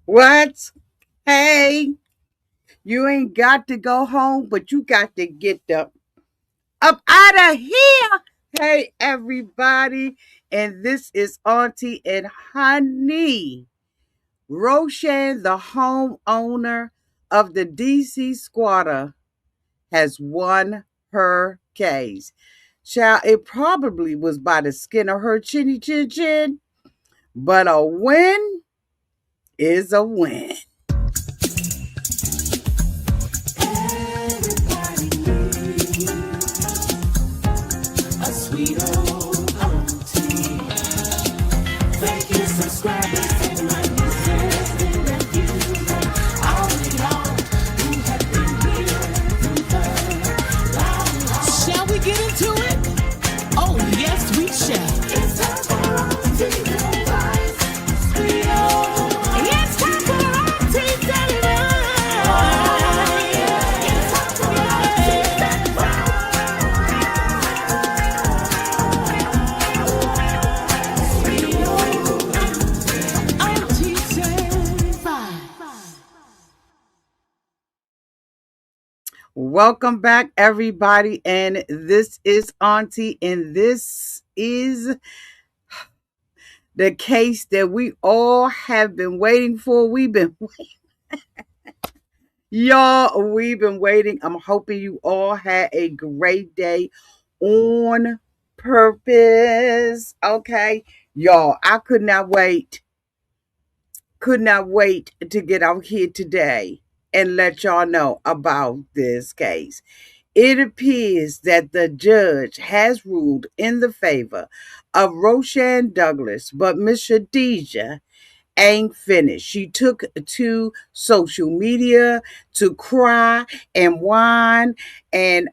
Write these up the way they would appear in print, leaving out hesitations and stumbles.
What? Hey, you ain't got to go home, but you got to get up out of here. Hey, everybody. And this is Auntie and Honey. Rochanne, the homeowner of the DC Squatter, has won her case. Child, it probably was by the skin of her chinny chin chin, but a win is a win. A sweet old auntie. Thank you, subscribers, and my listening reviews. All in all, who have been here through the long. Shall we get into it? Oh, yes, we shall. It's time for Auntie Advice. It's time for Auntie Advice. It's time for Auntie Advice. Welcome back, everybody. And this is Auntie, and this is the case that we all have been waiting for. We've been waiting. I'm hoping you all had a great day on purpose. Okay. Y'all, I could not wait to get out here today and let y'all know about this case. It appears that the judge has ruled in the favor of Rochanne Douglas, but Miss Shadija ain't finished. She took to social media to cry and whine and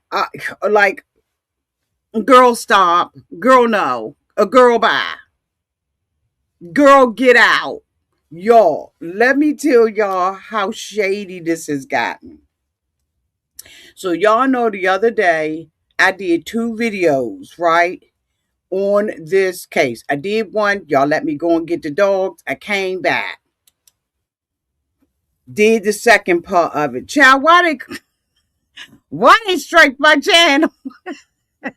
like, girl, stop, girl, no, a girl, bye, girl, get out. Y'all, let me tell y'all how shady this has gotten. So y'all know the other day I did 2 videos, right? On this case. I did one. Y'all let me go and get the dogs. I came back. Did the second part of it. Child, why they strike my channel? I said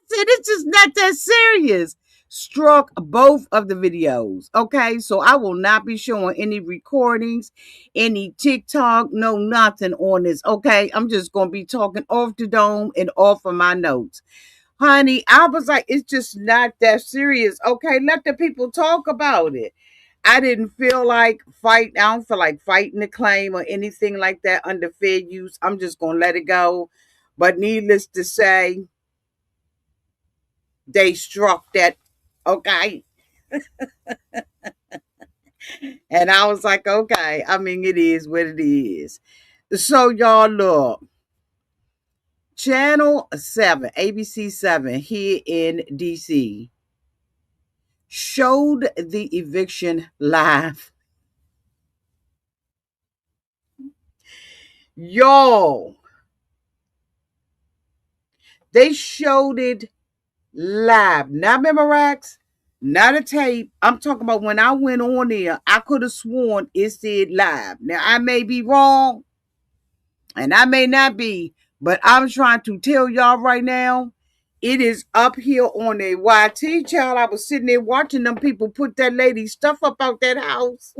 it's just not that serious. Struck both of the videos. Okay, so I will not be showing any recordings, any TikTok, no nothing on this. Okay, I'm just gonna be talking off the dome and off of my notes. Honey, I was like, it's just not that serious. Okay, let the people talk about it. I didn't feel like fight. I don't feel like fighting the claim or anything like that under fair use. I'm just gonna let it go. But needless to say, they struck that. Okay, and I was like, okay. I mean, it is what it is. So y'all look, Channel 7, ABC 7 here in DC showed the eviction live. Y'all, they showed it live. Not Memorax, not a tape. I'm talking about when I went on there, I could have sworn it said live. Now, I may be wrong, and I may not be, but I'm trying to tell y'all right now, it is up here on a YT, child. I was sitting there watching them people put that lady's stuff up out that house.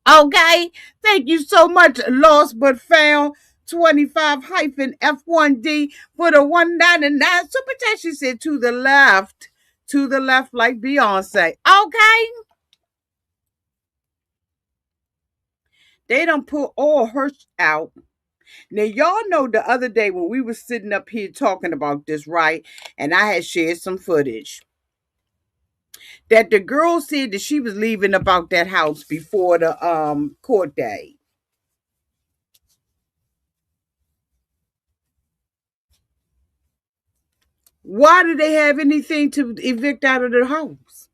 Okay, thank you so much, Lost But Found 25-F1D for the 199 super chat. She said to the left, like Beyonce. Okay, they done put all her out. Now, y'all know the other day when we were sitting up here talking about this, right? And I had shared some footage that the girl said that she was leaving about that house before the court day. Why did they have anything to evict out of the house?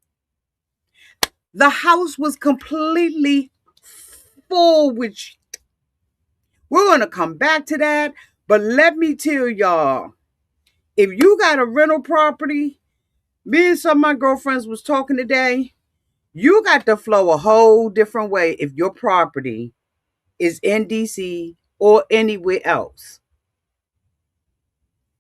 The house was completely full with shit. We're going to come back to that. But let me tell y'all, if you got a rental property, me and some of my girlfriends was talking today, You got to flow a whole different way if your property is in DC or anywhere else.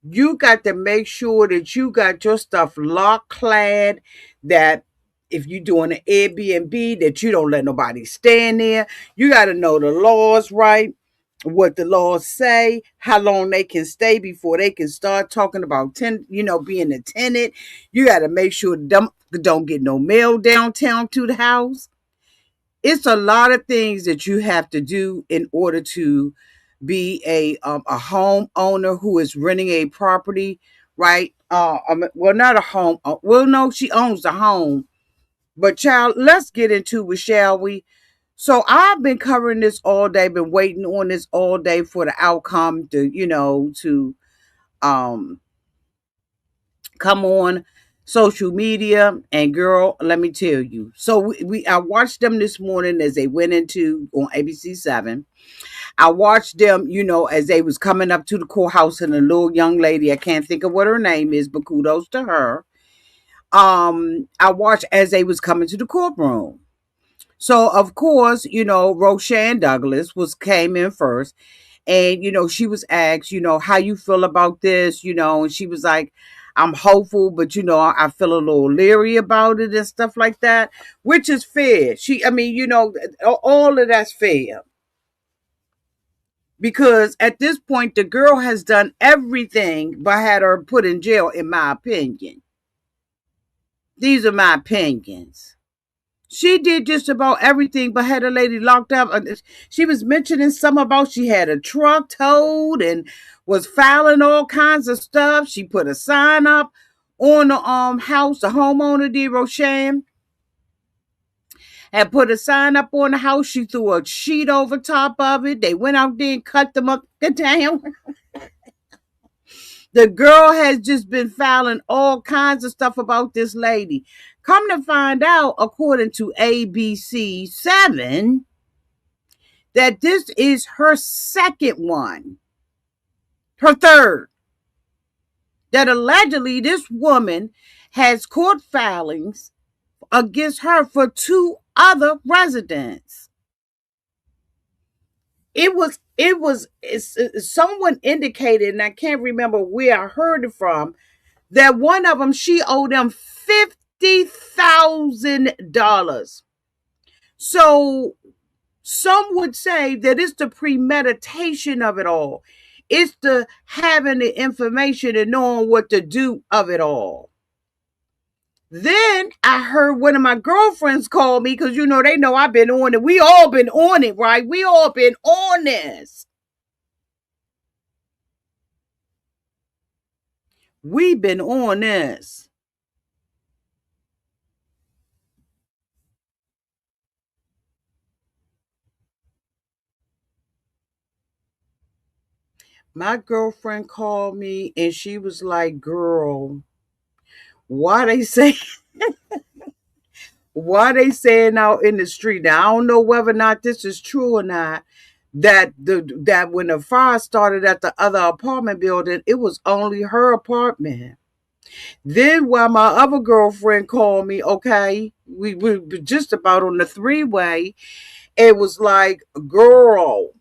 You got to make sure that you got your stuff lock clad, that if you're doing an Airbnb, that you don't let nobody stand there. You got to know the laws, right? What the laws say, how long they can stay before they can start talking about being a tenant. You got to make sure them don't get no mail downtown to the house. It's a lot of things that you have to do in order to be a homeowner who is renting a property, right? Well, not a home. Well, no, she owns the home. But child, let's get into it, shall we? So I've been covering this all day, been waiting on this all day for the outcome to um come on social media. And girl, let me tell you. So I watched them this morning as they went into on ABC 7. I watched them, as they was coming up to the courthouse, and a little young lady, I can't think of what her name is, but kudos to her. I watched as they was coming to the courtroom. So of course, Rochanne Douglas came in first, and she was asked, how you feel about this, and she was like, I'm hopeful, but I feel a little leery about it and stuff like that, which is fair. All of that's fair. Because at this point, the girl has done everything but had her put in jail, in my opinion. These are my opinions. She did just about everything but had a lady locked up. She was mentioning something about she had a truck towed and was filing all kinds of stuff. She put a sign up on the house. The homeowner did, Rochanne, had put a sign up on the house. She threw a sheet over top of it. They went out there and cut them up. Damn. The girl has just been filing all kinds of stuff about this lady. Come to find out, according to ABC 7, that this is her second one, her third. That allegedly this woman has court filings against her for two other residents. Someone indicated, and I can't remember where I heard it from, that one of them, she owed them $50,000. So some would say that it's the premeditation of it all. It's the having the information and knowing what to do of it all. Then I heard one of my girlfriends call me, because they know I've been on it. We all been on it, right? We all been on this. We've been on this. My girlfriend called me and she was like, girl, why they say why they saying out in the street? Now I don't know whether or not this is true or not, that when the fire started at the other apartment building, it was only her apartment. Then while my other girlfriend called me, okay, we were just about on the three-way, it was like, girl,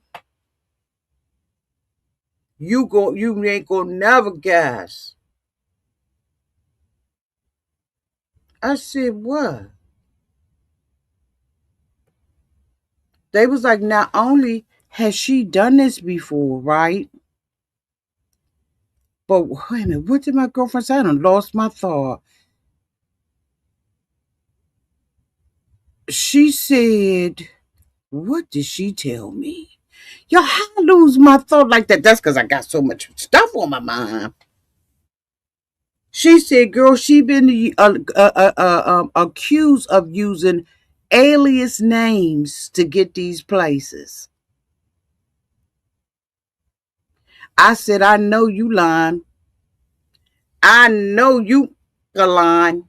you ain't gonna never guess. I said, what? They was like, not only has she done this before, right? But wait a minute, what did my girlfriend say? I done lost my thought. She said, what did she tell me? Yo, how I lose my thought like that? That's because I got so much stuff on my mind. She said, girl, she been accused of using alias names to get these places. I said, I know you lying. I know you lying.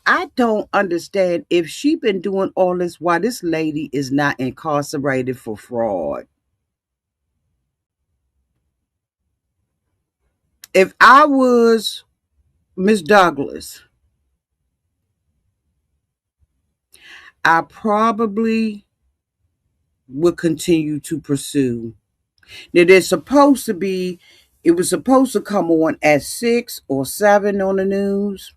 I don't understand if she been doing all this, why this lady is not incarcerated for fraud. If I was Miss Douglas, I probably would continue to pursue. Now, there's supposed to be, it was supposed to come on at 6 or 7 on the news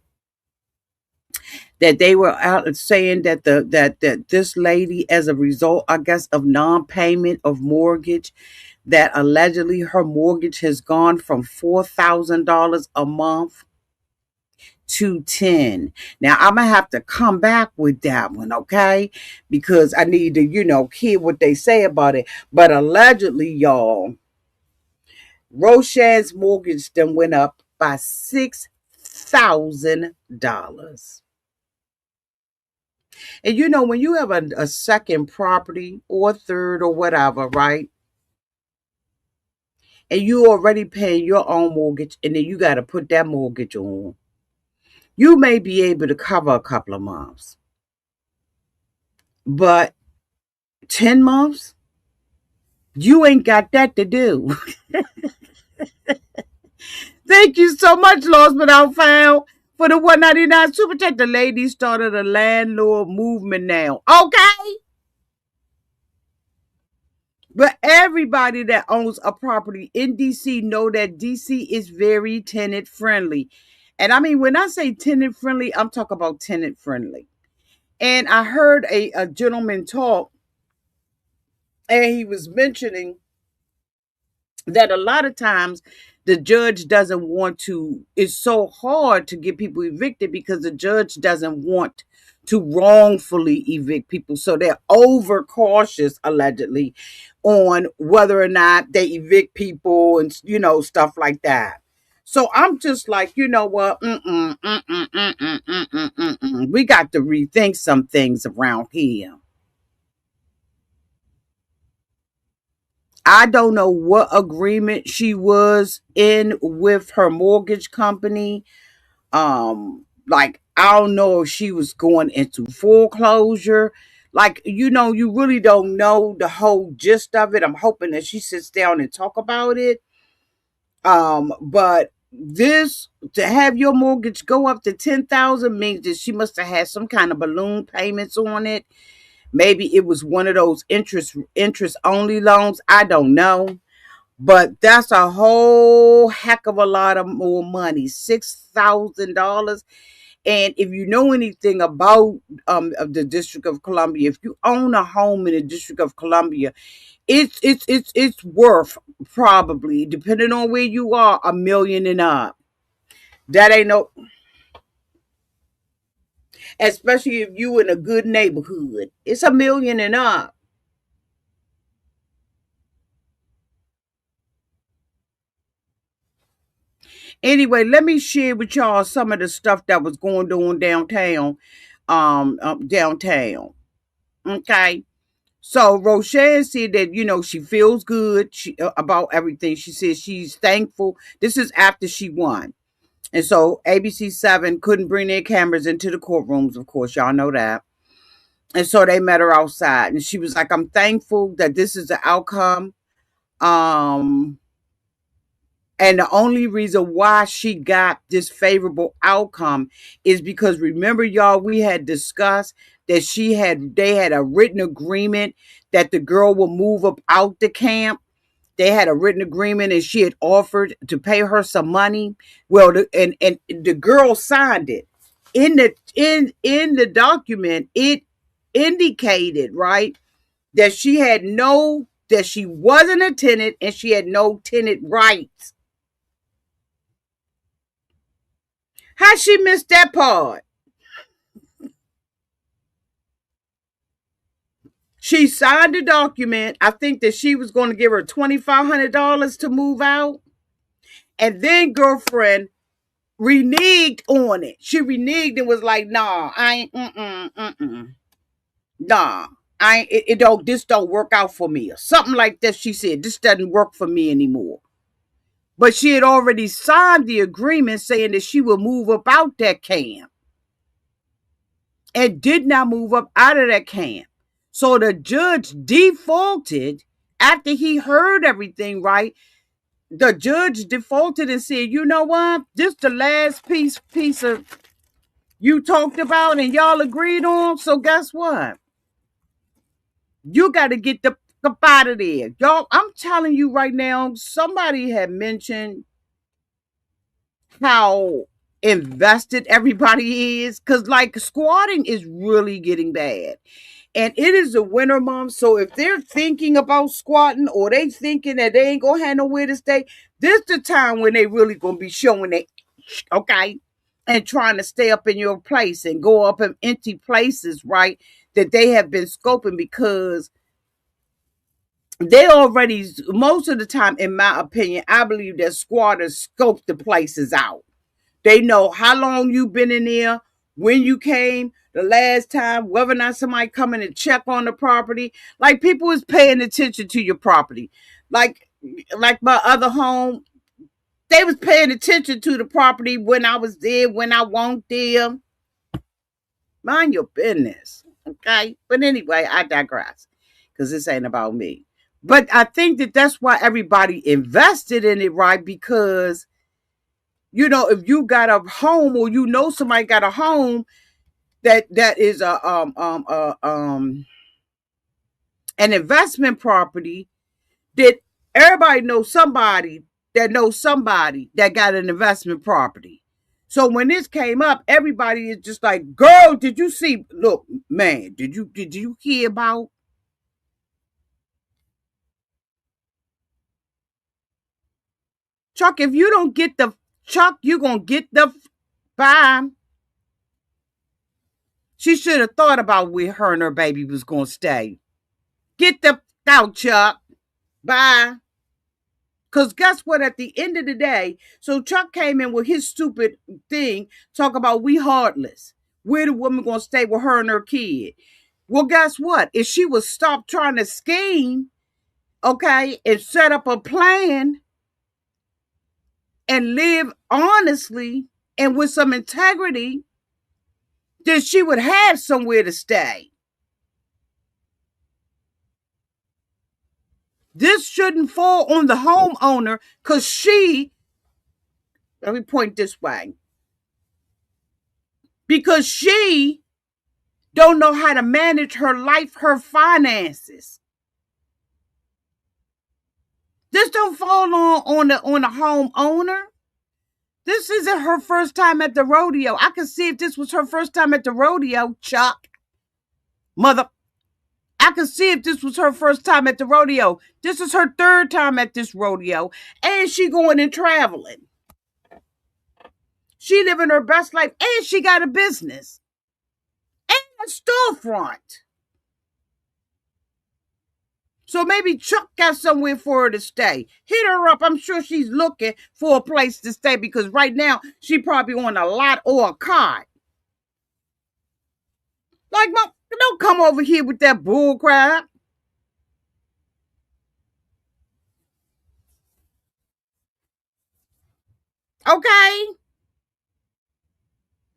that they were out saying that that this lady, as a result, I guess, of non-payment of mortgage, that allegedly her mortgage has gone from $4,000 a month to 10. Now I'm gonna have to come back with that one, okay? Because I need to, hear what they say about it. But allegedly, y'all, Rochanne's mortgage then went up by $6,000. And when you have a second property or third or whatever, right? And you already paying your own mortgage, and then you got to put that mortgage on, you may be able to cover a couple of months. But 10 months, you ain't got that to do. Thank you so much, Lost But Out Found, for the 199 Super Chat. The lady started a landlord movement now. Okay? But everybody that owns a property in DC know that DC is very tenant friendly. And I mean, when I say tenant friendly, I'm talking about tenant friendly. And I heard a gentleman talk, and he was mentioning that a lot of times the judge doesn't want to, it's so hard to get people evicted because the judge doesn't want to wrongfully evict people. So they're over cautious, allegedly, on whether or not they evict people and, stuff like that. So I'm just like, you know what? We got to rethink some things around here. I don't know what agreement she was in with her mortgage company. Like, I don't know if she was going into foreclosure. Like, you really don't know the whole gist of it. I'm hoping that she sits down and talk about it. But this, to have your mortgage go up to 10,000, means that she must have had some kind of balloon payments on it. Maybe it was one of those interest only loans. I don't know. But that's a whole heck of a lot of more money, $6,000. And if you know anything about of the District of Columbia, if you own a home in the District of Columbia, it's worth, probably, depending on where you are, $1 million and up. That ain't no, especially if you in a good neighborhood. It's $1 million and up. Anyway, let me share with y'all some of the stuff that was going on downtown. Downtown. Okay. So Rochanne said that, she feels good about everything. She says she's thankful. This is after she won. And so ABC7 couldn't bring their cameras into the courtrooms, of course. Y'all know that. And so they met her outside. And she was like, I'm thankful that this is the outcome. Um, And the only reason why she got this favorable outcome is because, remember, y'all, we had discussed that they had a written agreement that the girl will move up out the camp. They had a written agreement, and she had offered to pay her some money. Well, and the girl signed it. In the document, it indicated, right, that she wasn't a tenant and she had no tenant rights. How she missed that part? She signed the document. I think that she was going to give her $2,500 to move out. And then girlfriend reneged on it. She reneged and was like, nah, I ain't, nah. This don't work out for me. Or something like that. She said, this doesn't work for me anymore. But she had already signed the agreement saying that she would move up out that camp. And did not move up out of that camp. So the judge defaulted after he heard everything, right? the judge defaulted and said, you know what? This the last piece of you talked about and y'all agreed on. So guess what? You got to get the up out of there. Y'all, I'm telling you right now, somebody had mentioned how invested everybody is. Cause like squatting is really getting bad. And it is the winter month. So if they're thinking about squatting or they thinking that they ain't gonna have nowhere to stay, this the time when they really gonna be showing it, okay? And trying to stay up in your place and go up in empty places, right? That they have been scoping because they already, most of the time, in my opinion, I believe that squatters scope the places out. They know how long you've been in there, when you came, the last time, whether or not somebody coming to check on the property. Like people is paying attention to your property. Like like my other home, they was paying attention to the property when I was there, when I won't there. Mind your business. Okay. But anyway, I digress. Because this ain't about me. But I think that that's why everybody invested in it, right? Because if you got a home or somebody got a home that is an investment property, that everybody knows somebody that got an investment property. So when this came up, everybody is just like, "Girl, did you see? Look, man, did you hear about Chuck? If you don't get the Chuck, you gonna get the bye." She should have thought about where her and her baby was gonna stay. Get the out, Chuck. Bye. Because guess what? At the end of the day, so Chuck came in with his stupid thing, talk about we heartless. Where the woman going to stay with her and her kid? Well, guess what? If she would stop trying to scheme, okay, and set up a plan and live honestly and with some integrity, then she would have somewhere to stay. This shouldn't fall on the homeowner because let me point this way, because she don't know how to manage her life, her finances. This don't fall on the homeowner. This isn't her first time at the rodeo. I can see if this was her first time at the rodeo, Chuck. Mother, I can see if this was her first time at the rodeo. This is her third time at this rodeo. And she going and traveling. She living her best life. And she got a business. And a storefront. So maybe Chuck got somewhere for her to stay. Hit her up. I'm sure she's looking for a place to stay because right now she probably on a lot or a cot. Like, Mom, don't come over here with that bull crap. Okay?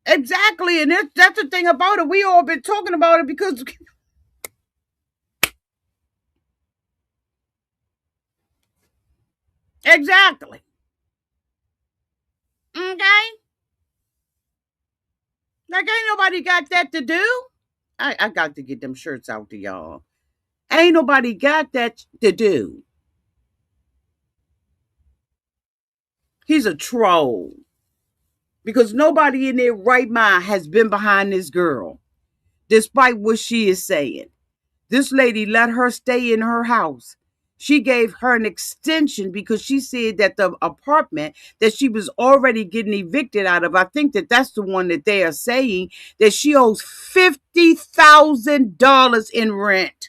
Exactly. And that's the thing about it. We all been talking about it because exactly. Okay? Like ain't nobody got that to do. I got to get them shirts out to y'all. Ain't nobody got that to do. He's a troll. Because nobody in their right mind has been behind this girl, despite what she is saying. This lady let her stay in her house. She gave her an extension because she said that the apartment that she was already getting evicted out of, I think that that's the one that they are saying that she owes $50,000 in rent.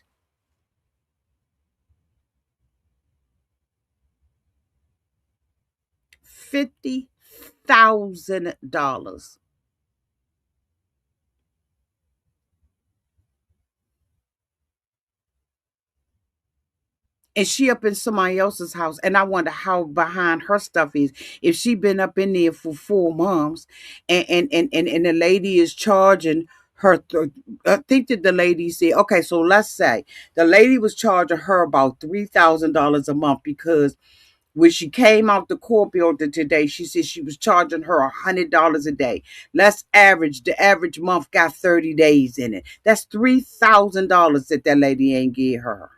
$50,000. And she up in somebody else's house, and I wonder how behind her stuff is. If she been up in there for 4 months, and the lady is charging her. I think that the lady said, okay, so let's say the lady was charging her about $3,000 a month because When she came out the court building today, she said she was charging her $100 a day. Let's average. The average month got 30 days in it. That's $3,000 that lady ain't give her.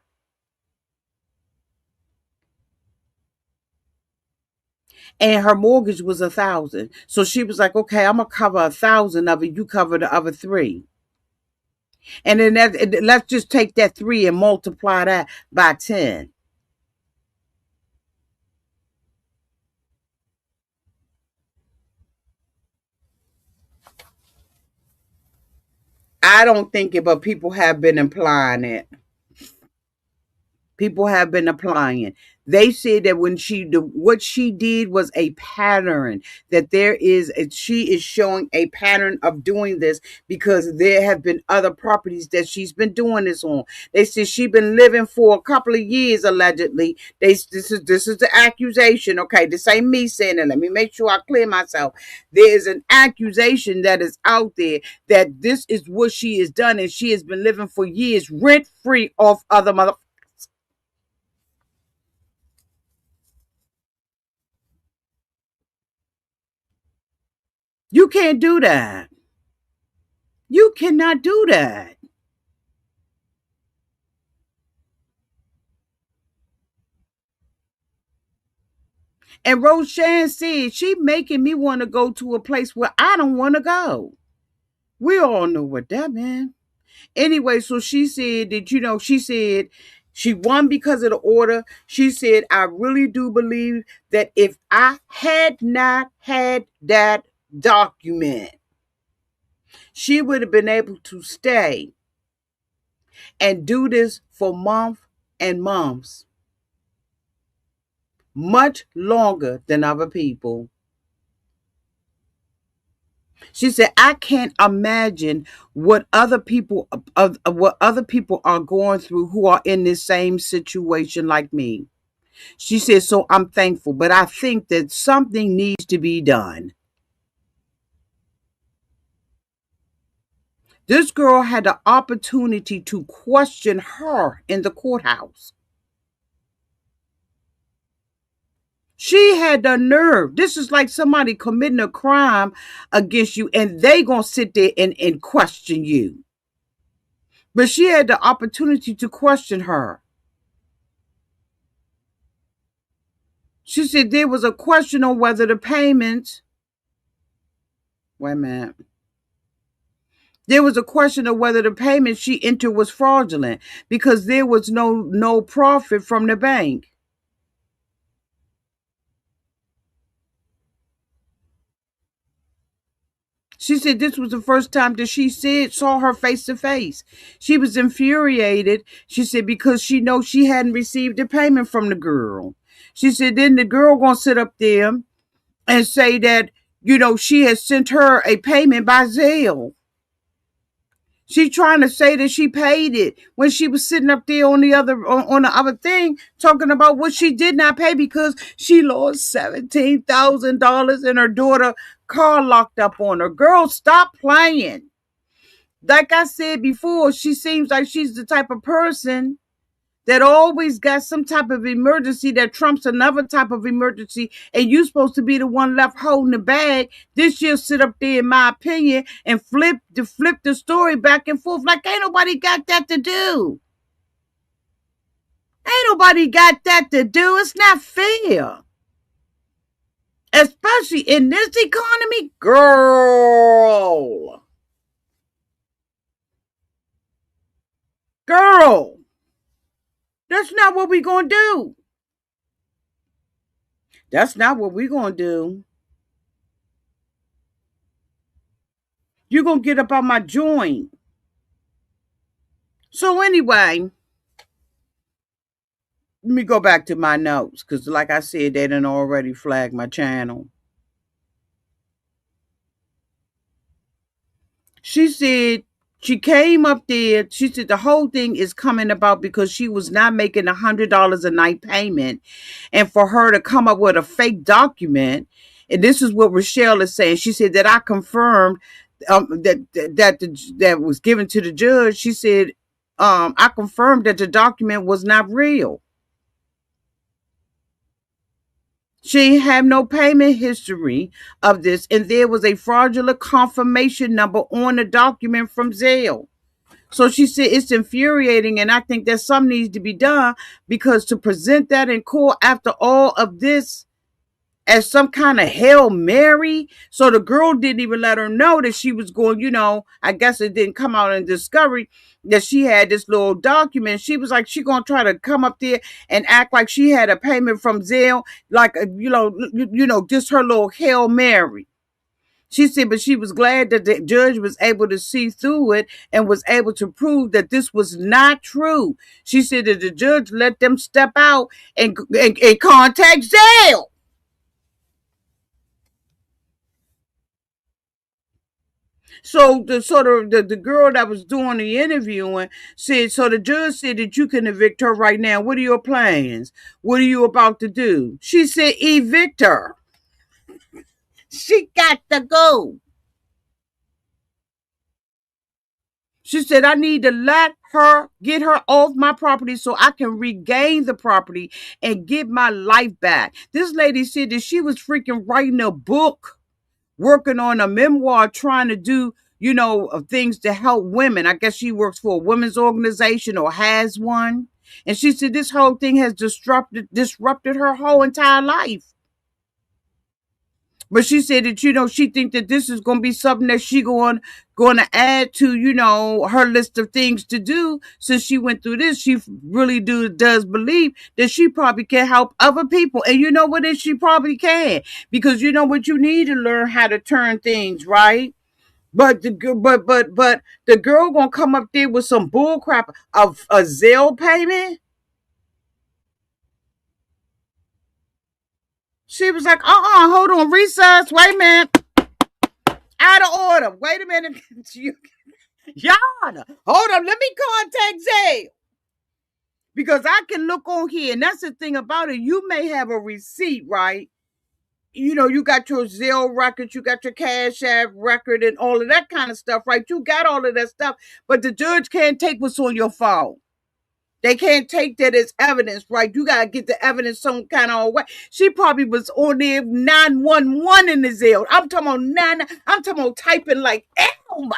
And her mortgage was 1,000. So she was like, okay, I'm gonna cover 1,000 of it. You cover the other three. And then let's just take that three and multiply that by 10. I don't think it, but people have been implying it. People have been applying. They said that when what she did was a pattern, that she is showing a pattern of doing this because there have been other properties that she's been doing this on. They said she's been living for a couple of years allegedly. This is the accusation. Okay, this ain't me saying it. Let me make sure I clear myself. There is an accusation that is out there that this is what she has done, and she has been living for years rent free off other mother. You can't do that. You cannot do that. And Rochanne said she making me want to go to a place where I don't want to go. We all know what that meant. Anyway, so she said that, she said she won because of the order. She said, I really do believe that if I had not had that document, she would have been able to stay and do this for months and months, much longer than other people. She said, I can't imagine what other people are going through who are in this same situation like me. She said, so I'm thankful, but I think that something needs to be done. This girl had the opportunity to question her in the courthouse. She had the nerve. This is like somebody committing a crime against you, and they gonna sit there and question you. But she had the opportunity to question her. She said there was a question on whether the payments. Wait a minute. There was a question of whether the payment she entered was fraudulent because there was no profit from the bank. She said this was the first time that saw her face to face. She was infuriated. She said because she knows she hadn't received a payment from the girl. She said then the girl gonna sit up there and say that she has sent her a payment by Zelle. She trying to say that she paid it when she was sitting up there on the other thing talking about what she did not pay because she lost $17,000 and her daughter car locked up on her. Girl, stop playing. Like I said before, she seems like she's the type of person that always got some type of emergency that trumps another type of emergency, and you supposed to be the one left holding the bag. This year sit up there, in my opinion, and flip the story back and forth like ain't nobody got that to do. Ain't nobody got that to do. It's not fair. Especially in this economy, girl. Girl. That's not what we gonna do. That's not what we gonna do. You're gonna get up on my joint. So anyway, let me go back to my notes because, like I said, they done already flagged my channel. She said she came up there. She said the whole thing is coming about because she was not making $100 a night payment, and for her to come up with a fake document. And this is what Rochelle is saying. She said that I confirmed that was given to the judge. She said I confirmed that the document was not real. She had no payment history of this, and there was a fraudulent confirmation number on the document from Zelle. So she said it's infuriating, and I think that something needs to be done, because to present that in court after all of this as some kind of Hail Mary. So the girl didn't even let her know that she was going, I guess it didn't come out in discovery that she had this little document. She was like, she gonna try to come up there and act like she had a payment from Zelle, like, just her little Hail Mary. She said, but she was glad that the judge was able to see through it and was able to prove that this was not true. She said that the judge let them step out and contact Zelle. So the girl that was doing the interviewing said, so the judge said that you can evict her right now. What are your plans? What are you about to do? She said, evict her. She got to go. She said, I need to get her off my property so I can regain the property and get my life back. This lady said that she was freaking writing a book, working on a memoir, trying to do, things to help women. I guess she works for a women's organization or has one. And she said this whole thing has disrupted her whole entire life. But she said that, she think that this is going to be something that she going to add to, her list of things to do. Since she went through this, she really does believe that she probably can help other people. And you know what? She probably can. Because you know what? You need to learn how to turn things, right? But the girl gonna come up there with some bull crap of a Zelle payment. She was like, hold on, recess, wait a minute. Out of order. Wait a minute. Yana, hold on, let me contact Zelle. Because I can look on here, and that's the thing about it. You may have a receipt, right? You got your Zelle record, you got your Cash App record, and all of that kind of stuff, right? You got all of that stuff, but the judge can't take what's on your phone. They can't take that as evidence, right? You gotta get the evidence some kind of way. She probably was on there 911 in the Zelle. I'm talking about I'm talking about typing like Elmo.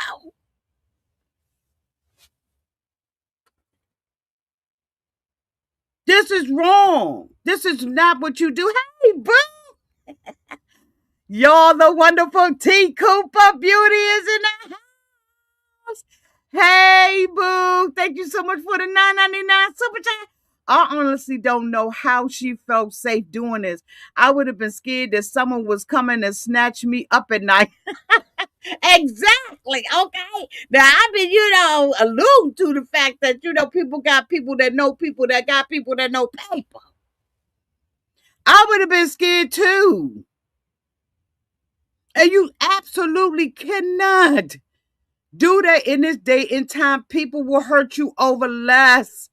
This is wrong. This is not what you do. Hey, boo. Y'all, the wonderful T. Cooper Beauty is in the house. Hey, boo. Thank you so much for the $9.99 super chat. I honestly don't know how she felt safe doing this. I would have been scared that someone was coming to snatch me up at night. Exactly. Okay. Now, I've been, allude to the fact that, people got people that know people that got people that know paper. I would have been scared too. And you absolutely cannot do that in this day and time. People will hurt you over less.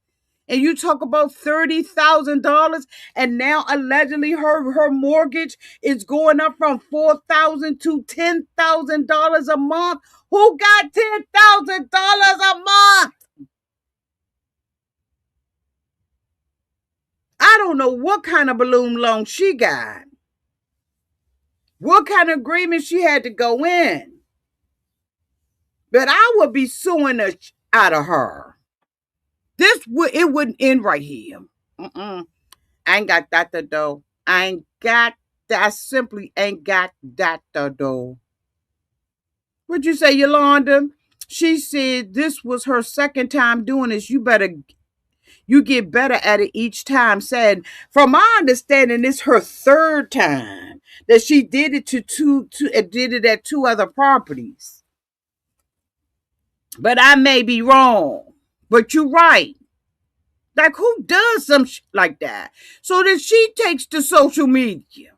And you talk about $30,000, and now allegedly her mortgage is going up from $4,000 to $10,000 a month. Who got $10,000 a month? I don't know what kind of balloon loan she got. What kind of agreement she had to go in. But I would be suing the out of her. It wouldn't end right here. I ain't got that to do. I simply ain't got that to do. What'd you say, Yolanda? She said this was her second time doing this. You get better at it each time. Said, from my understanding, it's her third time that she did it did it at two other properties. But I may be wrong. But you're right. Like, who does some shit like that? So then she takes to social media.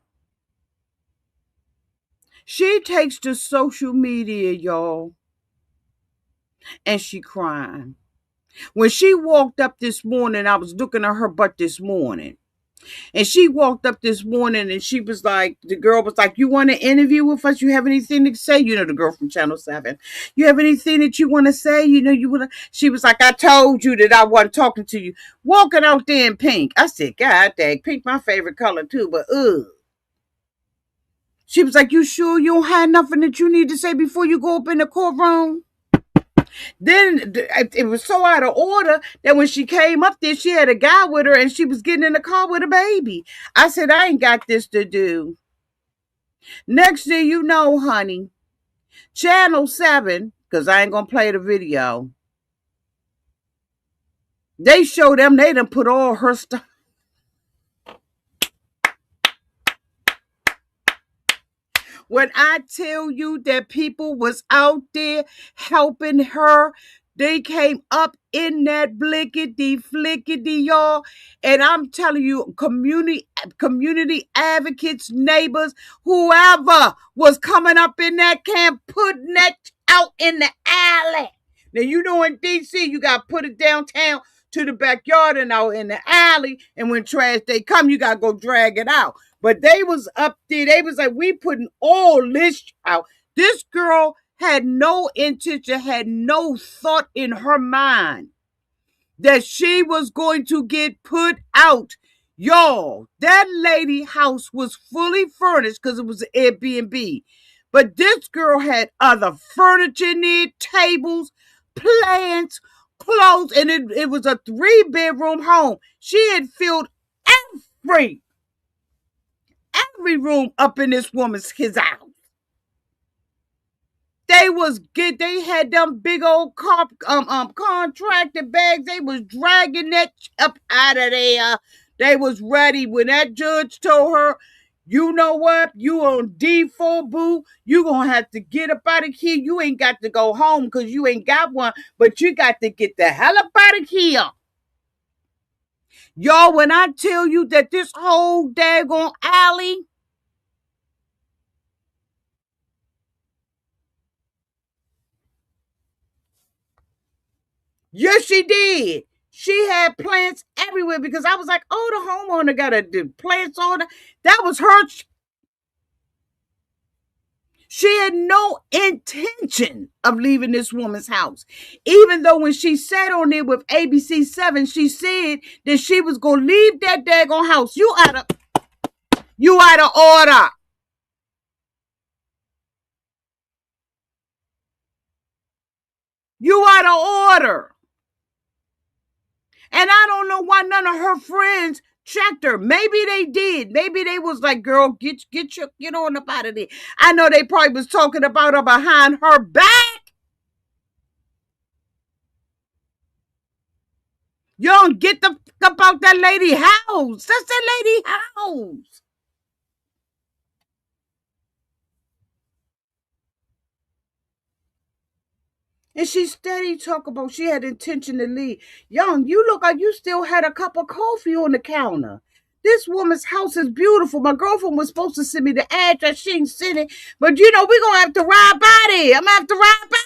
She takes to social media, y'all. And she crying. When she walked up this morning, I was looking at her butt this morning. And she walked up this morning and she was like, the girl was like, you want to interview with us? You have anything to say? The girl from Channel 7. You have anything that you want to say? She was like, I told you that I wasn't talking to you. Walking out there in pink. I said, God dang, pink my favorite color too, but ugh. She was like, you sure you don't have nothing that you need to say before you go up in the courtroom? Then it was so out of order that when she came up there, she had a guy with her and she was getting in the car with a baby. I said, I ain't got this to do. Next thing you know, honey, Channel 7, because I ain't going to play the video, they show them they done put all her stuff. When I tell you that people was out there helping her, they came up in that blickety flickety, y'all. And I'm telling you, community advocates, neighbors, whoever was coming up in that camp, putting that out in the alley. Now, you know, in DC, you got to put it downtown to the backyard and out in the alley. And when trash they come, you got to go drag it out. But they was up there. They was like, we putting all this out. This girl had no intention, had no thought in her mind that she was going to get put out. Y'all, that lady house was fully furnished because it was an Airbnb. But this girl had other furniture in there, tables, plants, clothes, and it was a 3-bedroom home. She had filled every room up in this woman's his house. They had them big old contractor bags. They was dragging that up out of there. They was ready when that judge told her, you know what? You on D4, boo. You gonna have to get up out of here. You ain't got to go home because you ain't got one, but you got to get the hell up out of here. Y'all, when I tell you that this whole daggone alley, yes, she did. She had plants everywhere because I was like, oh, the homeowner got the plants on. That was her. She had no intention of leaving this woman's house. Even though when she sat on there with ABC 7, she said that she was going to leave that daggone house. You out of order. You out of order. And I don't know why none of her friends checked her. Maybe they did. Maybe they was like, girl, get on up out of there. I know they probably was talking about her behind her back. You don't get the fuck about that lady house. That's that lady house. And she steady talk about she had intention to leave. Young, you look like you still had a cup of coffee on the counter. This woman's house is beautiful. My girlfriend was supposed to send me the address. She ain't sent it. But you know, we're going to have to ride by there. I'm going to have to ride by.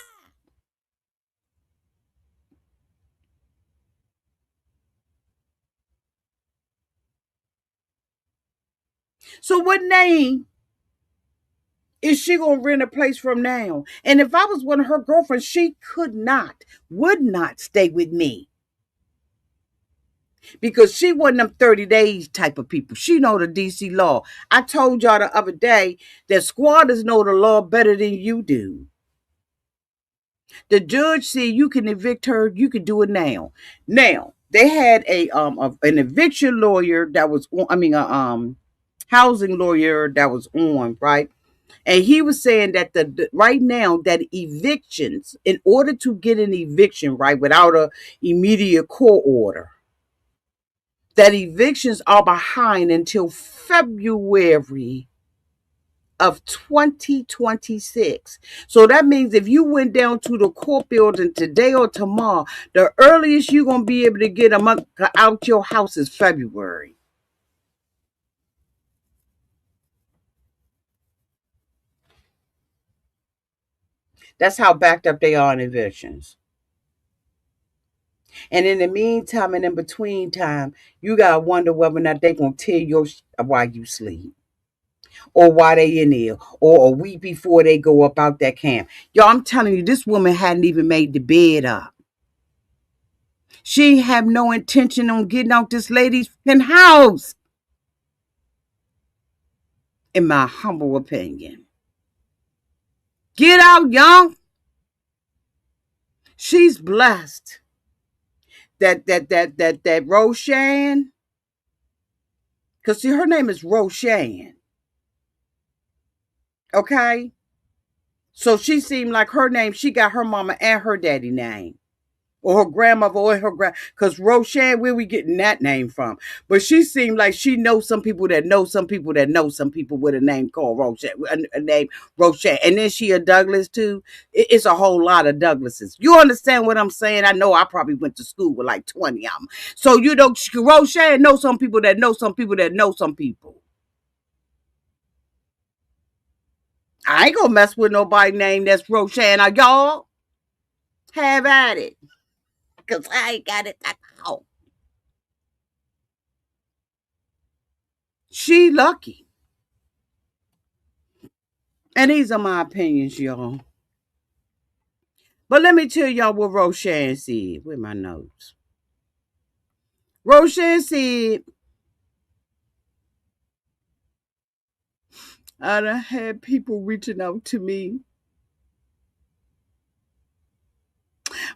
So what name is she going to rent a place from now? And if I was one of her girlfriends, she would not stay with me. Because she wasn't them 30 days type of people. She know the DC law. I told y'all the other day that squatters know the law better than you do. The judge said you can evict her. You can do it now. Now they had an eviction lawyer that was on. I mean, a housing lawyer that was on, right? And he was saying that the right now that evictions, in order to get an eviction right without a immediate court order, that evictions are behind until February of 2026. So that means if you went down to the court building today or tomorrow, the earliest you're going to be able to get them out your house is February. That's how backed up they are in evictions. And in the meantime and in between time, you got to wonder whether or not they going to tear your while you sleep, or why they in there, or a week before they go up out that camp. Y'all, I'm telling you, this woman hadn't even made the bed up. She have no intention on getting out this lady's house. in my humble opinion. Get out, young. She's blessed that Rochanne, because see, her name is Rochanne. Okay? So she seemed like her name, she got her mama and her daddy name. Or her grandmother or her because Rochanne, where we getting that name from? But she seemed like she knows some people that know some people that know some people with a name called Rochanne, a name Rochanne. And then she a Douglas too. It's a whole lot of Douglases. You understand what I'm saying? I know I probably went to school with like 20 of them. So you know, Rochanne know some people that know some people that know some people. I ain't gonna mess with nobody named that's Rochanne. Y'all have at it. Cause I ain't got it at all. She lucky. And these are my opinions, y'all. But let me tell y'all what Rochanne said. Where my notes? Rochanne said, I done had people reaching out to me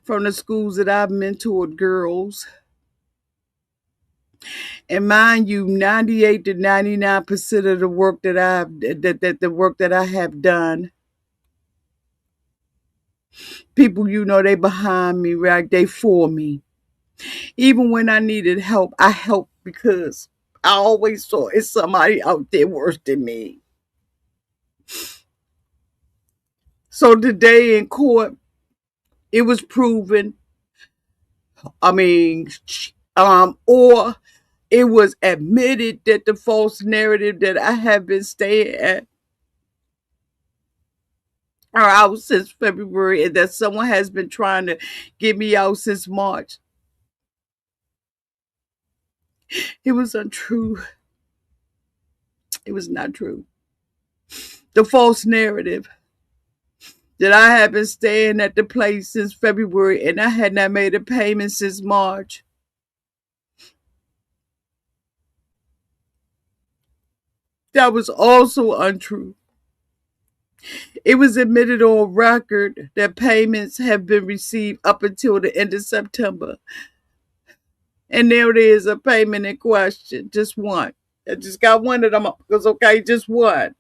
from the schools that I've mentored girls. And mind you, 98 to 99% of the work the work that I have done, people, you know, they behind me, right? They for me. Even when I needed help, I helped because I always saw it's somebody out there worse than me. So today in court, it was proven, I mean, or it was admitted that the false narrative that I have been staying at or out since February and that someone has been trying to get me out since March. It was untrue. It was not true. The false narrative that I have been staying at the place since February and I had not made a payment since March. That was also untrue. It was admitted on record that payments have been received up until the end of September. And there is a payment in question, just one. I just got one of them because, okay, just one.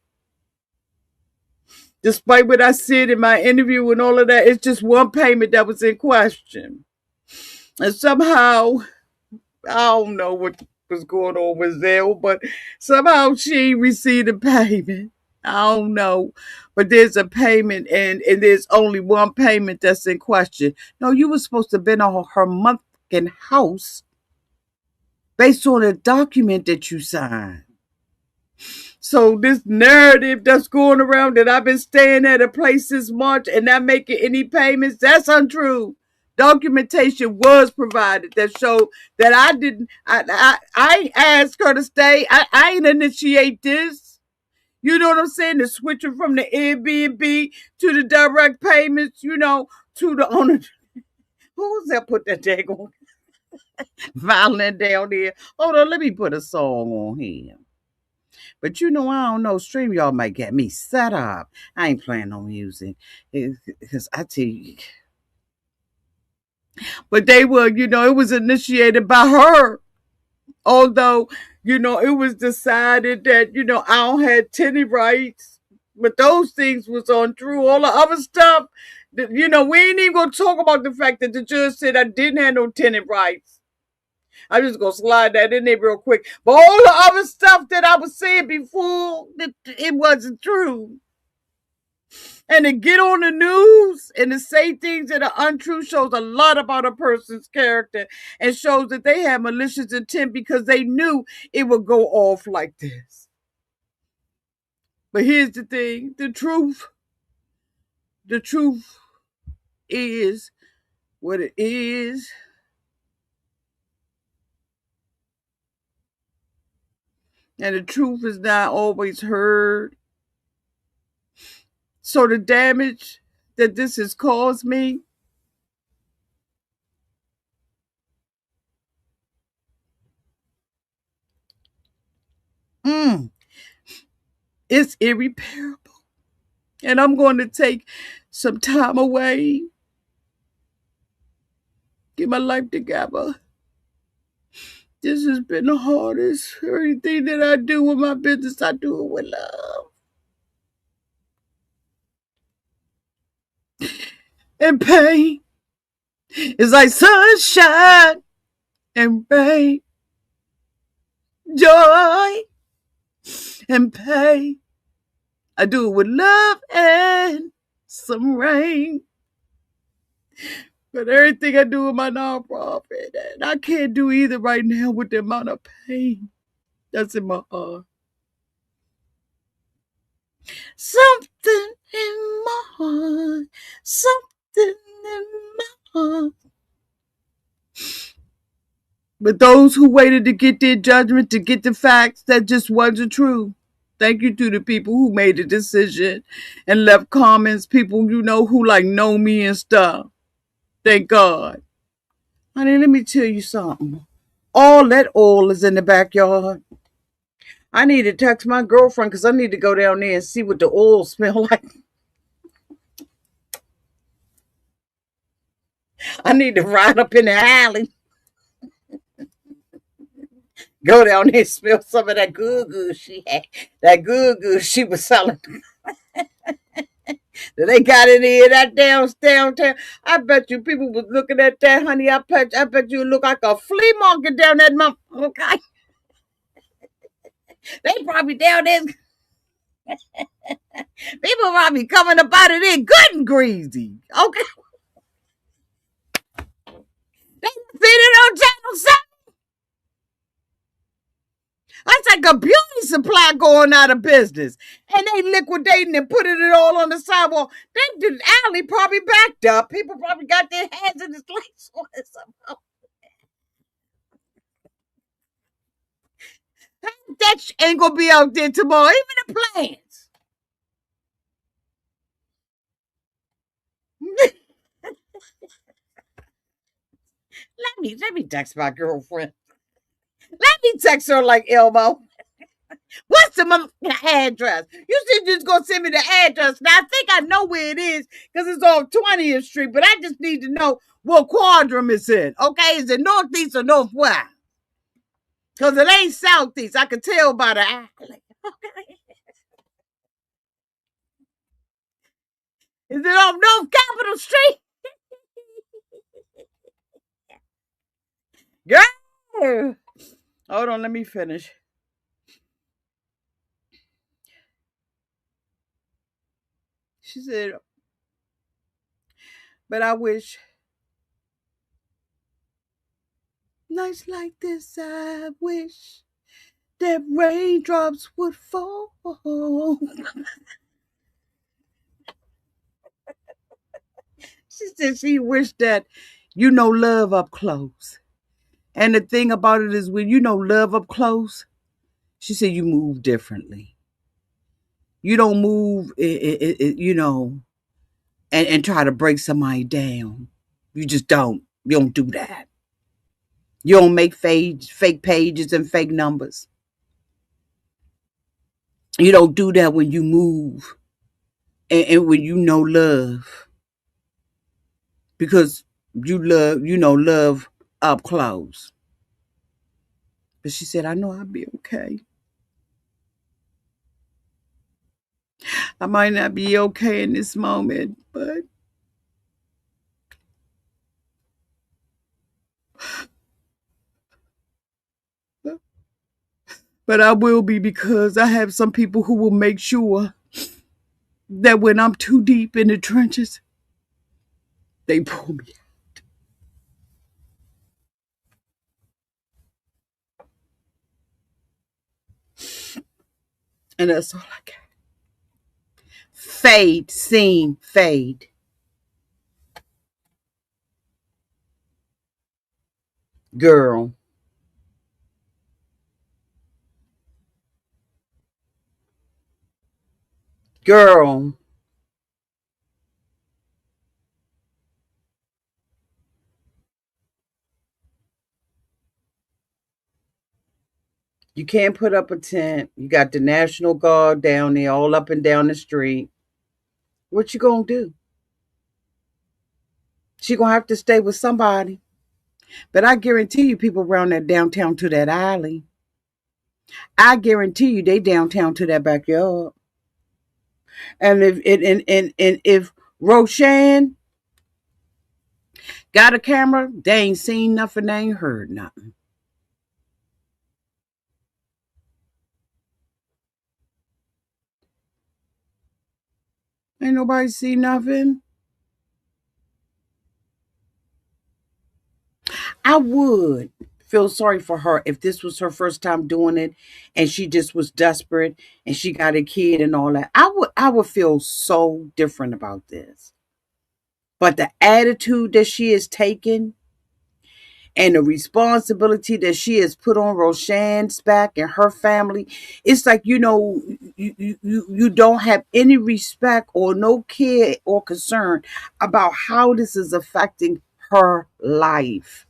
Despite what I said in my interview and all of that, it's just one payment that was in question. And somehow, I don't know what was going on with Zelle, but somehow she received a payment. I don't know. But there's a payment and there's only one payment that's in question. No, you were supposed to have been on her month-in house based on a document that you signed. So this narrative that's going around that I've been staying at a place since March and not making any payments, that's untrue. Documentation was provided that showed that I didn't. I asked her to stay. I ain't initiate this. You know what I'm saying? The switching from the Airbnb to the direct payments. You know, to the owner. Who's that? Put that daggone violin down there. Hold on, let me put a song on here. But you know, I don't know. Stream y'all might get me set up. I ain't playing no music. Because I tell you. But they were, you know, it was initiated by her. Although, you know, it was decided that, you know, I don't have tenant rights. But those things was untrue. All the other stuff, you know, we ain't even going to talk about the fact that the judge said I didn't have no tenant rights. I'm just going to slide that in there real quick. But all the other stuff that I was saying before, it wasn't true. And to get on the news and to say things that are untrue shows a lot about a person's character and shows that they had malicious intent because they knew it would go off like this. But here's the thing, the truth is what it is. And the truth is not always heard. So the damage that this has caused me, It's irreparable. And I'm going to take some time away, get my life together. This has been the hardest. Everything that I do with my business, I do it with love. And pain is like sunshine and rain, joy and pain. I do it with love and some rain. But everything I do with my nonprofit, and I can't do either right now with the amount of pain that's in my heart. Something in my heart, something in my heart. But those who waited to get their judgment, to get the facts, that just wasn't true. Thank you to the people who made the decision and left comments, people who like know me and stuff. Thank God. Honey, let me tell you something. All that oil is in the backyard. I need to text my girlfriend because I need to go down there and see what the oil smell like. I need to ride up in the alley, go down there and smell some of that good she had. That good she was selling. They got it in that downtown. I bet you people was looking at that, honey. I bet you look like a flea market down that month. Okay. They probably down there. People probably coming up out of there good and greasy. Okay. They seen it on Channel 7. That's like a beauty supply going out of business. And they liquidating and putting it all on the sidewalk. The alley probably backed up. People probably got their hands in this place on it somehow. That ain't gonna be out there tomorrow. Even the plants. let me text my girlfriend. Let me text her like Elmo. What's the address? You should just go send me the address. Now I think I know where it is because it's on 20th Street, but I just need to know what quadrant it's in. Okay, is it northeast or northwest? Because it ain't southeast. I can tell by the alley. Okay. Is it on North Capitol Street? Girl. Hold on, let me finish. She said, but I wish nights like this, I wish that raindrops would fall. She said she wished that love up close. And the thing about it is when love up close, she said you move differently. You don't move, and try to break somebody down. You just don't. You don't do that. You don't make fake pages and fake numbers. You don't do that when you move and when love. Because love up close. But she said, I know I'll be okay. I might not be okay in this moment, but I will be because I have some people who will make sure that when I'm too deep in the trenches, they pull me out. And that's all I got. Fade, scene, fade. Girl. Girl. You can't put up a tent. You got the National Guard down there all up and down the street. What you gonna do? She gonna have to stay with somebody. But I guarantee you people around that downtown to that alley. I guarantee you they downtown to that backyard. And if Rochanne got a camera, they ain't seen nothing, they ain't heard nothing. Ain't nobody see nothing. I would feel sorry for her if this was her first time doing it and she just was desperate and she got a kid and all that. I would feel so different about this. But the attitude that she has taken and the responsibility that she has put on Rochanne's back and her family, it's like, you don't have any respect or no care or concern about how this is affecting her life.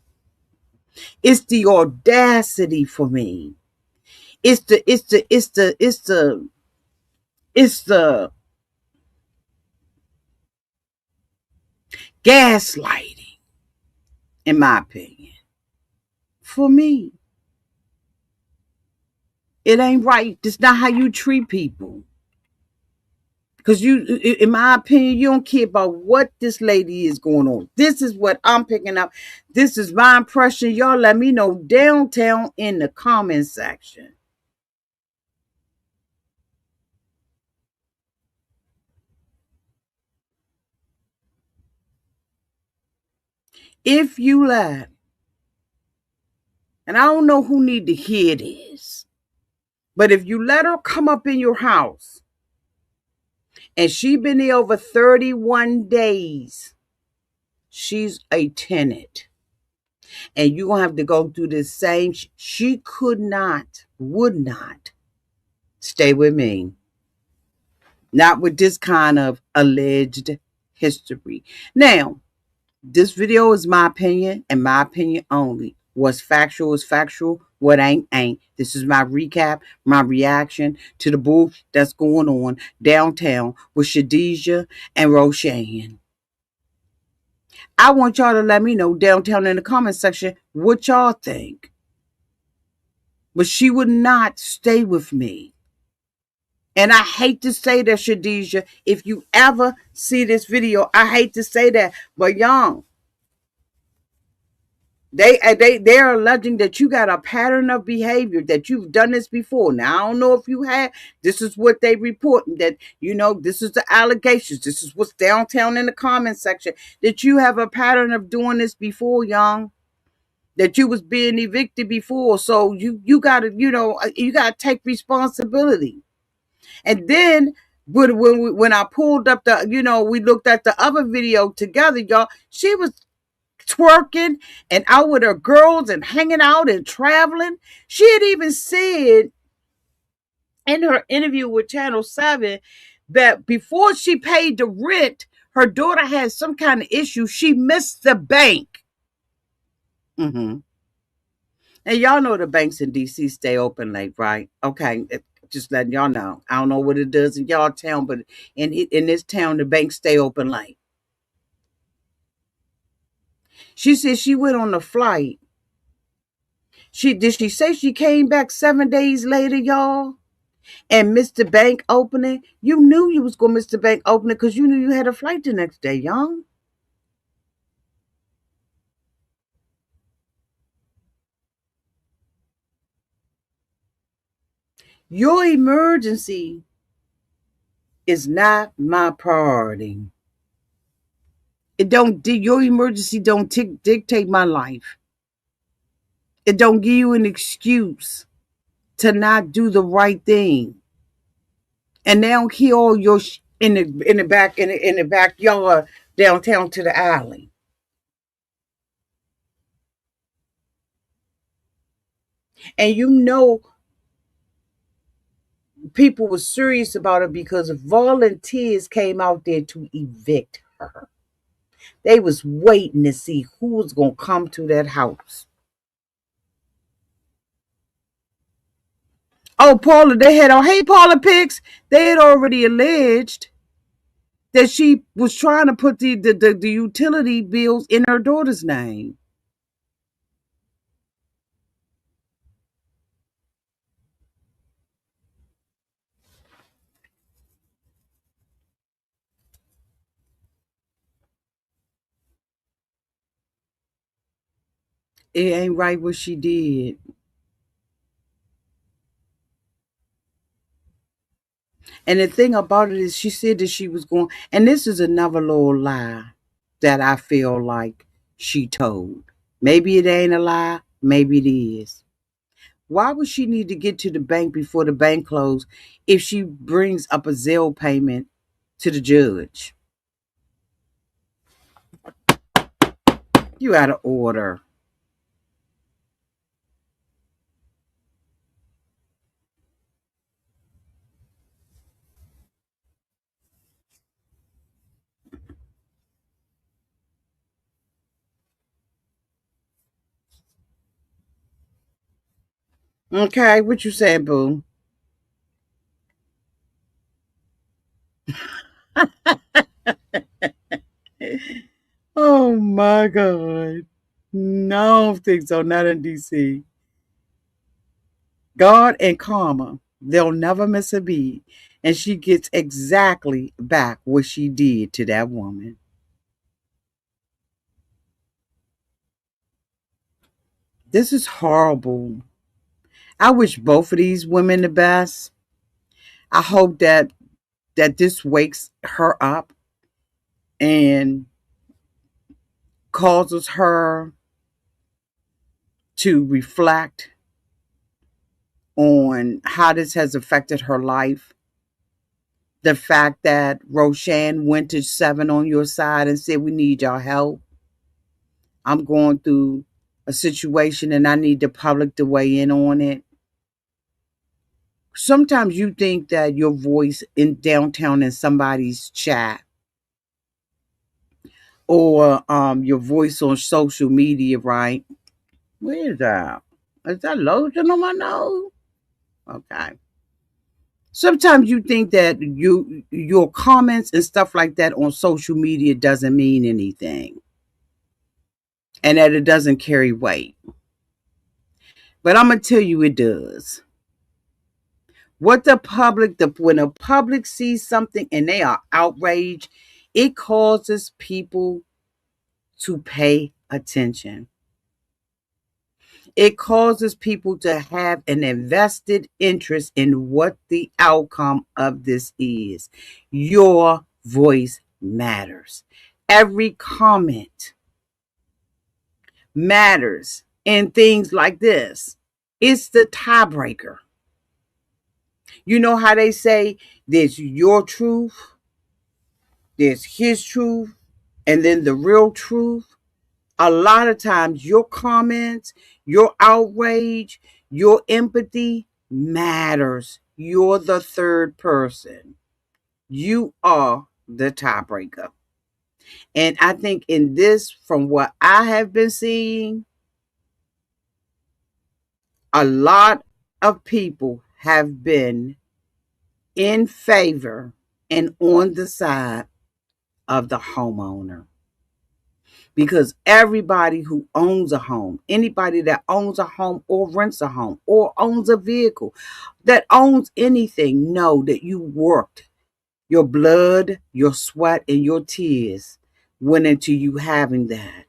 It's the audacity for me. It's the gaslighting, in my opinion. For me, it ain't right. That's not how you treat people. Because in my opinion, you don't care about what this lady is going on. This is what I'm picking up. This is my impression. Y'all let me know downtown in the comment section. If you let, and I don't know who need to hear this, but if you let her come up in your house and she been there over 31 days, she's a tenant. And you're going to have to go through the same. She would not stay with me. Not with this kind of alleged history. Now, this video is my opinion and my opinion only. What's factual is factual. What ain't. This is my recap, my reaction to the bull that's going on downtown with Shadija and Rochanne. I want y'all to let me know downtown in the comment section what y'all think. But she would not stay with me. And I hate to say that, Shadija, if you ever see this video, I hate to say that, but young, they're alleging that you got a pattern of behavior, that you've done this before. Now I don't know if you have. This is what they reporting, that this is the allegations. This is what's downtown in the comment section, that you have a pattern of doing this before, young. That you was being evicted before, so you gotta take responsibility. And then when I pulled up we looked at the other video together, y'all. She was twerking and out with her girls and hanging out and traveling. She had even said in her interview with Channel 7 that before she paid the rent, her daughter had some kind of issue. She missed the bank. Mm-hmm. And y'all know the banks in DC stay open late, right? Okay, just letting y'all know. I don't know what it does in y'all town, but in this town, the banks stay open late. She said she went on the flight. Did she say she came back 7 days later, y'all, and missed the bank opening? You knew you was gonna miss the bank opening because you knew you had a flight the next day, y'all. Your emergency is not my priority. Your emergency don't dictate my life. It don't give you an excuse to not do the right thing. And now hear all your in the backyard downtown to the alley. And people were serious about it because volunteers came out there to evict her. They was waiting to see who was gonna come to that house. Oh, Paula, they had on, hey, Paula Picks, they had already alleged that she was trying to put the utility bills in her daughter's name. It ain't right what she did. And the thing about it is, she said that she was going, and this is another little lie that I feel like she told. Maybe it ain't a lie, maybe it is. Why would she need to get to the bank before the bank closed if she brings up a Zelle payment to the judge? You out of order. Okay, what you saying, boo? Oh my God. No, I don't think so. Not in DC. God and karma, they'll never miss a beat. And she gets exactly back what she did to that woman. This is horrible. I wish both of these women the best. I hope that this wakes her up and causes her to reflect on how this has affected her life. The fact that Rochanne went to Seven on your side and said, we need your help. I'm going through a situation and I need the public to weigh in on it. Sometimes you think that your voice in downtown in somebody's chat or your voice on social media, right? Where is that? Is that lotion on my nose? Okay. Sometimes you think that your comments and stuff like that on social media doesn't mean anything and that it doesn't carry weight. But I'm gonna tell you it does. What when the public sees something and they are outraged, it causes people to pay attention. It causes people to have an invested interest in what the outcome of this is. Your voice matters. Every comment matters in things like this. It's the tiebreaker. You know how they say there's your truth, there's his truth, and then the real truth? A lot of times, your comments, your outrage, your empathy matters. You're the third person. You are the tiebreaker. And I think in this, from what I have been seeing, a lot of people have been in favor and on the side of the homeowner. Because everybody who owns a home, anybody that owns a home or rents a home or owns a vehicle, that owns anything, know that you worked. Your blood, your sweat, and your tears went into you having that.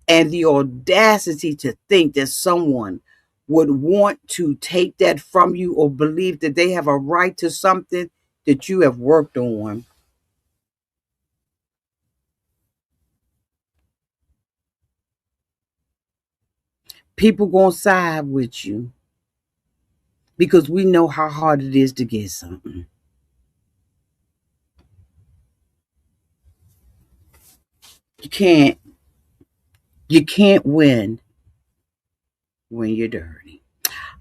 And the audacity to think that someone would want to take that from you or believe that they have a right to something that you have worked on. People gonna side with you because we know how hard it is to get something. You can't you can't win when you're dirty.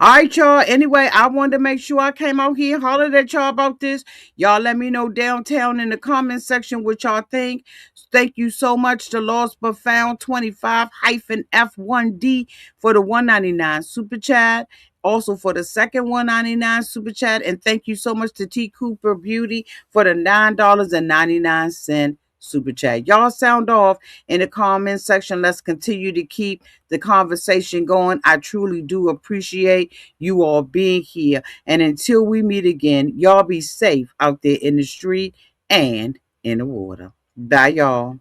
All right, y'all. Anyway, I wanted to make sure I came out here and hollered at y'all about this. Y'all let me know downtown in the comment section what y'all think. Thank you so much to Lost But Found 25-F1D for the 199 super chat. Also for the second 199 super chat. And thank you so much to T Cooper Beauty for the $9.99 super chat. Y'all sound off in the comment section. Let's continue to keep the conversation going. I truly do appreciate you all being here. And until we meet again, y'all be safe out there in the street and in the water. Bye, y'all.